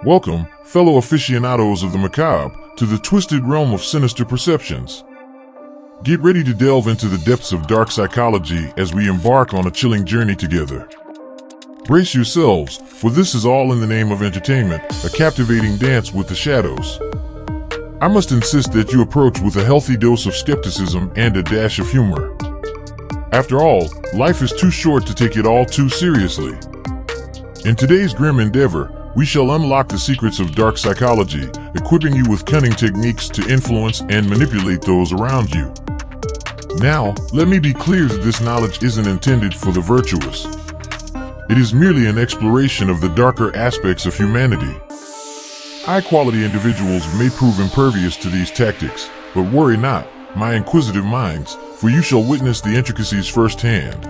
Welcome, fellow aficionados of the macabre, to the twisted realm of sinister perceptions. Get ready to delve into the depths of dark psychology as we embark on a chilling journey together. Brace yourselves, for this is all in the name of entertainment, a captivating dance with the shadows. I must insist that you approach with a healthy dose of skepticism and a dash of humor. After all, life is too short to take it all too seriously. In today's grim endeavor, we shall unlock the secrets of dark psychology, equipping you with cunning techniques to influence and manipulate those around you. Now, let me be clear that this knowledge isn't intended for the virtuous. It is merely an exploration of the darker aspects of humanity. High-quality individuals may prove impervious to these tactics, but worry not, my inquisitive minds, for you shall witness the intricacies firsthand.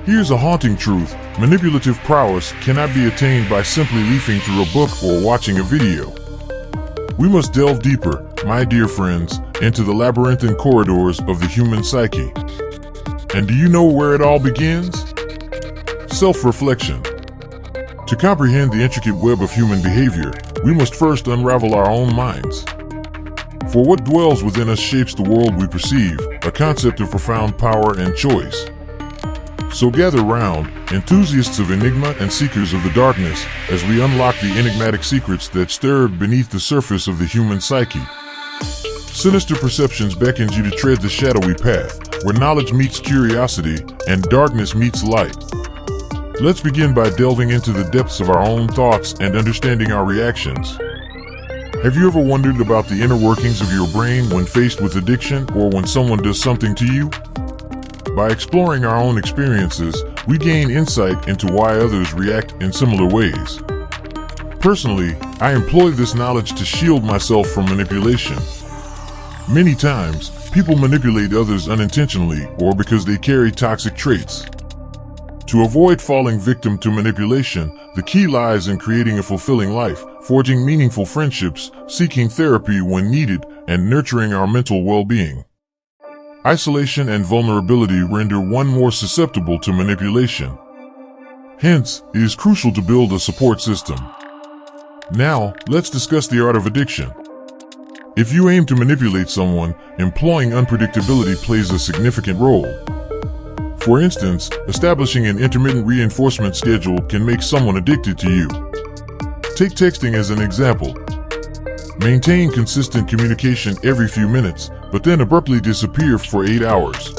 Here's a haunting truth: manipulative prowess cannot be attained by simply leafing through a book or watching a video. We must delve deeper, my dear friends, into the labyrinthine corridors of the human psyche. And do you know where it all begins? Self-reflection. To comprehend the intricate web of human behavior, we must first unravel our own minds. For what dwells within us shapes the world we perceive, a concept of profound power and choice. So gather round, enthusiasts of enigma and seekers of the darkness, as we unlock the enigmatic secrets that stir beneath the surface of the human psyche. Sinister Perceptions beckons you to tread the shadowy path, where knowledge meets curiosity and darkness meets light. Let's begin by delving into the depths of our own thoughts and understanding our reactions. Have you ever wondered about the inner workings of your brain when faced with addiction or when someone does something to you? By exploring our own experiences, we gain insight into why others react in similar ways. Personally, I employ this knowledge to shield myself from manipulation. Many times, people manipulate others unintentionally or because they carry toxic traits. To avoid falling victim to manipulation, the key lies in creating a fulfilling life, forging meaningful friendships, seeking therapy when needed, and nurturing our mental well-being. Isolation and vulnerability render one more susceptible to manipulation. Hence, it is crucial to build a support system. Now, let's discuss the art of addiction. If you aim to manipulate someone, employing unpredictability plays a significant role. For instance, establishing an intermittent reinforcement schedule can make someone addicted to you. Take texting as an example. Maintain consistent communication every few minutes, but then abruptly disappear for 8 hours.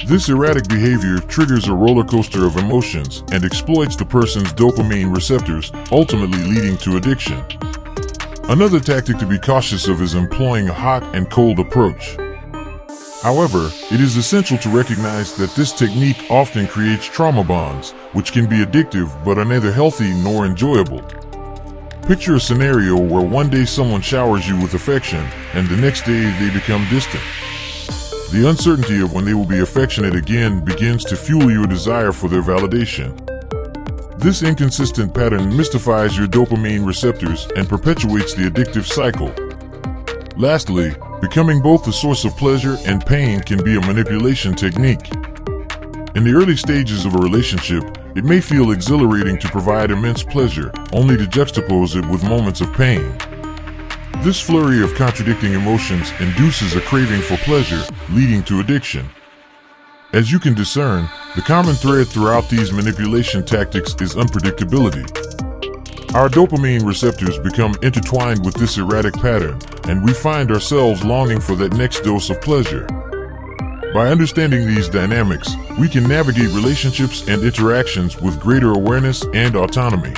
This erratic behavior triggers a roller coaster of emotions and exploits the person's dopamine receptors, ultimately leading to addiction. Another tactic to be cautious of is employing a hot and cold approach. However, it is essential to recognize that this technique often creates trauma bonds, which can be addictive but are neither healthy nor enjoyable. Picture a scenario where one day someone showers you with affection, and the next day they become distant. The uncertainty of when they will be affectionate again begins to fuel your desire for their validation. This inconsistent pattern mystifies your dopamine receptors and perpetuates the addictive cycle. Lastly, becoming both a source of pleasure and pain can be a manipulation technique. In the early stages of a relationship, it may feel exhilarating to provide immense pleasure, only to juxtapose it with moments of pain. This flurry of contradicting emotions induces a craving for pleasure, leading to addiction. As you can discern, the common thread throughout these manipulation tactics is unpredictability. Our dopamine receptors become intertwined with this erratic pattern, and we find ourselves longing for that next dose of pleasure. By understanding these dynamics, we can navigate relationships and interactions with greater awareness and autonomy.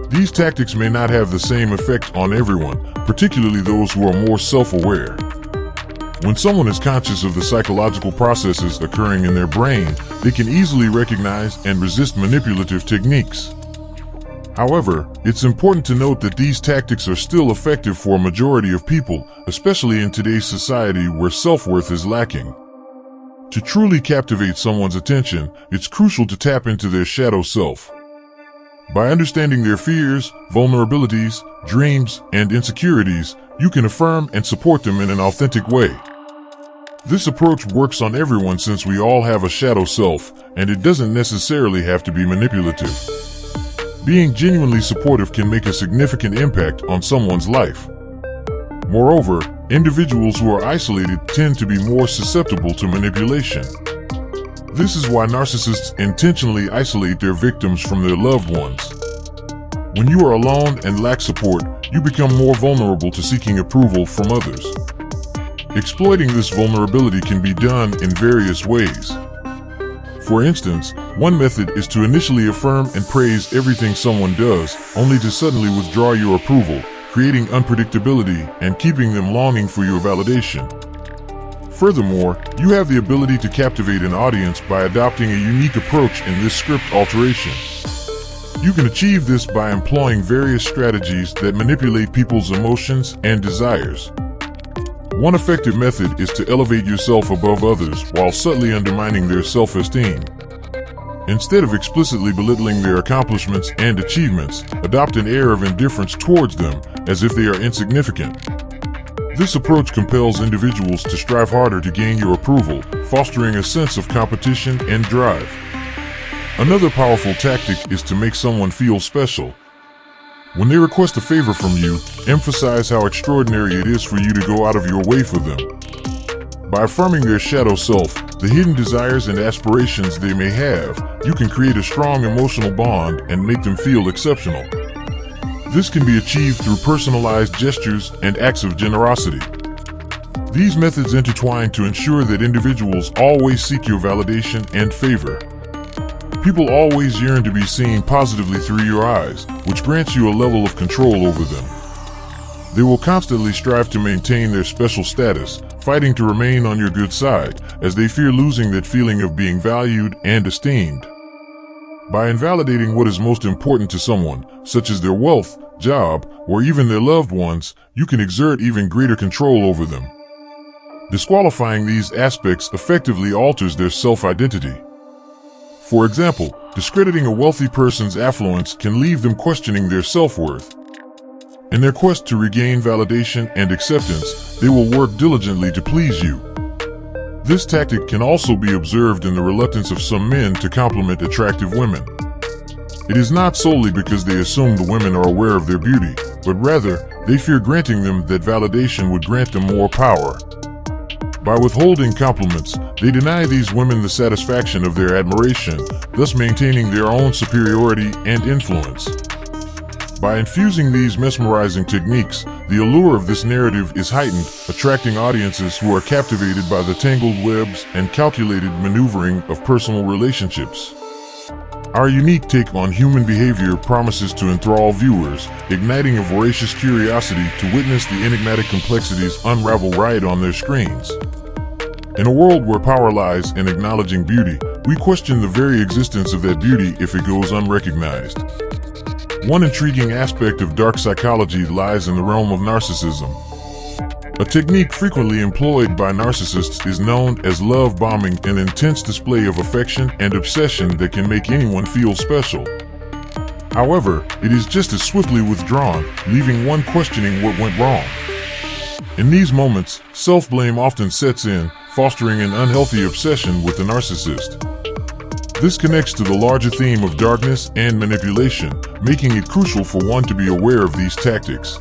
These tactics may not have the same effect on everyone, particularly those who are more self-aware. When someone is conscious of the psychological processes occurring in their brain, they can easily recognize and resist manipulative techniques. However, it's important to note that these tactics are still effective for a majority of people, especially in today's society where self-worth is lacking. To truly captivate someone's attention, it's crucial to tap into their shadow self. By understanding their fears, vulnerabilities, dreams, and insecurities, you can affirm and support them in an authentic way. This approach works on everyone since we all have a shadow self, and it doesn't necessarily have to be manipulative. being genuinely supportive can make a significant impact on someone's life. Moreover, individuals who are isolated tend to be more susceptible to manipulation. This is why narcissists intentionally isolate their victims from their loved ones. When you are alone and lack support, you become more vulnerable to seeking approval from others. Exploiting this vulnerability can be done in various ways. For instance, one method is to initially affirm and praise everything someone does, only to suddenly withdraw your approval, creating unpredictability and keeping them longing for your validation. Furthermore, you have the ability to captivate an audience by adopting a unique approach in this script alteration. You can achieve this by employing various strategies that manipulate people's emotions and desires. One effective method is to elevate yourself above others while subtly undermining their self-esteem. Instead of explicitly belittling their accomplishments and achievements, adopt an air of indifference towards them, as if they are insignificant. This approach compels individuals to strive harder to gain your approval, fostering a sense of competition and drive. Another powerful tactic is to make someone feel special. When they request a favor from you, emphasize how extraordinary it is for you to go out of your way for them. By affirming their shadow self, the hidden desires and aspirations they may have, you can create a strong emotional bond and make them feel exceptional. This can be achieved through personalized gestures and acts of generosity. These methods intertwine to ensure that individuals always seek your validation and favor. People always yearn to be seen positively through your eyes, which grants you a level of control over them. They will constantly strive to maintain their special status, fighting to remain on your good side, as they fear losing that feeling of being valued and esteemed. By invalidating what is most important to someone, such as their wealth, job, or even their loved ones, you can exert even greater control over them. Disqualifying these aspects effectively alters their self-identity. For example, discrediting a wealthy person's affluence can leave them questioning their self-worth. In their quest to regain validation and acceptance, they will work diligently to please you. This tactic can also be observed in the reluctance of some men to compliment attractive women. It is not solely because they assume the women are aware of their beauty, but rather, they fear granting them that validation would grant them more power. By withholding compliments, they deny these women the satisfaction of their admiration, thus maintaining their own superiority and influence. By infusing these mesmerizing techniques, the allure of this narrative is heightened, attracting audiences who are captivated by the tangled webs and calculated maneuvering of personal relationships. Our unique take on human behavior promises to enthrall viewers, igniting a voracious curiosity to witness the enigmatic complexities unravel right on their screens. In a world where power lies in acknowledging beauty, we question the very existence of that beauty if it goes unrecognized. One intriguing aspect of dark psychology lies in the realm of narcissism. A technique frequently employed by narcissists is known as love bombing, an intense display of affection and obsession that can make anyone feel special. However, it is just as swiftly withdrawn, leaving one questioning what went wrong. In these moments, self-blame often sets in, fostering an unhealthy obsession with the narcissist. This connects to the larger theme of darkness and manipulation, making it crucial for one to be aware of these tactics.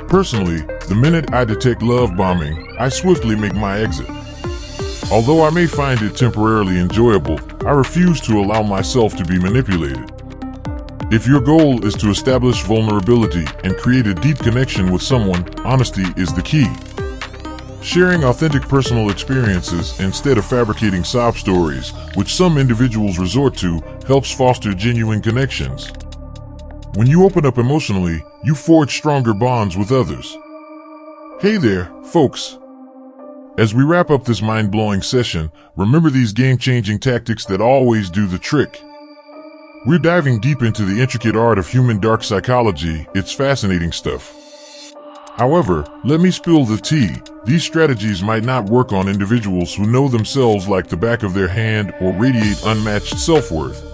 Personally, the minute I detect love bombing, I swiftly make my exit. Although I may find it temporarily enjoyable, I refuse to allow myself to be manipulated. If your goal is to establish vulnerability and create a deep connection with someone, honesty is the key. Sharing authentic personal experiences instead of fabricating sob stories, which some individuals resort to, helps foster genuine connections. When you open up emotionally, you forge stronger bonds with others. Hey there, folks. As we wrap up this mind-blowing session, remember these game-changing tactics that always do the trick. We're diving deep into the intricate art of human dark psychology. It's fascinating stuff. However, let me spill the tea. These strategies might not work on individuals who know themselves like the back of their hand or radiate unmatched self-worth.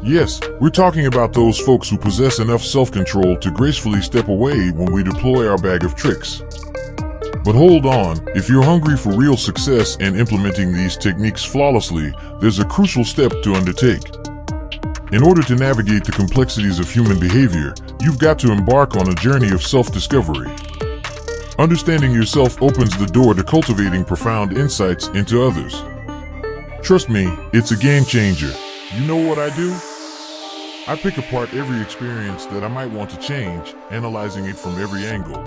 Yes, we're talking about those folks who possess enough self-control to gracefully step away when we deploy our bag of tricks. But hold on, if you're hungry for real success in implementing these techniques flawlessly, there's a crucial step to undertake. In order to navigate the complexities of human behavior, you've got to embark on a journey of self-discovery. Understanding yourself opens the door to cultivating profound insights into others. Trust me, it's a game changer. You know what I do? I pick apart every experience that I might want to change, analyzing it from every angle.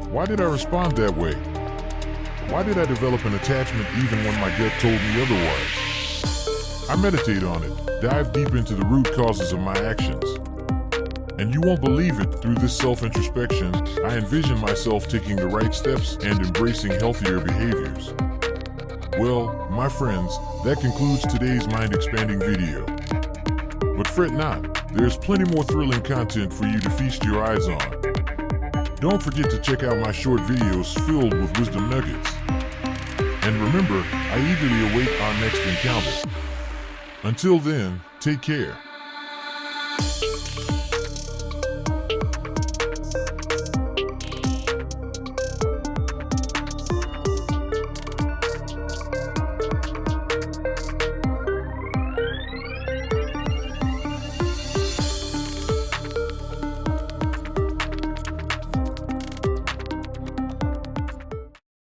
Why did I respond that way? Why did I develop an attachment even when my gut told me otherwise? I meditate on it, dive deep into the root causes of my actions. And you won't believe it, through this self-introspection, I envision myself taking the right steps and embracing healthier behaviors. Well, my friends, that concludes today's mind-expanding video. But fret not, there's plenty more thrilling content for you to feast your eyes on. Don't forget to check out my short videos filled with wisdom nuggets. And remember, I eagerly await our next encounter. Until then, take care.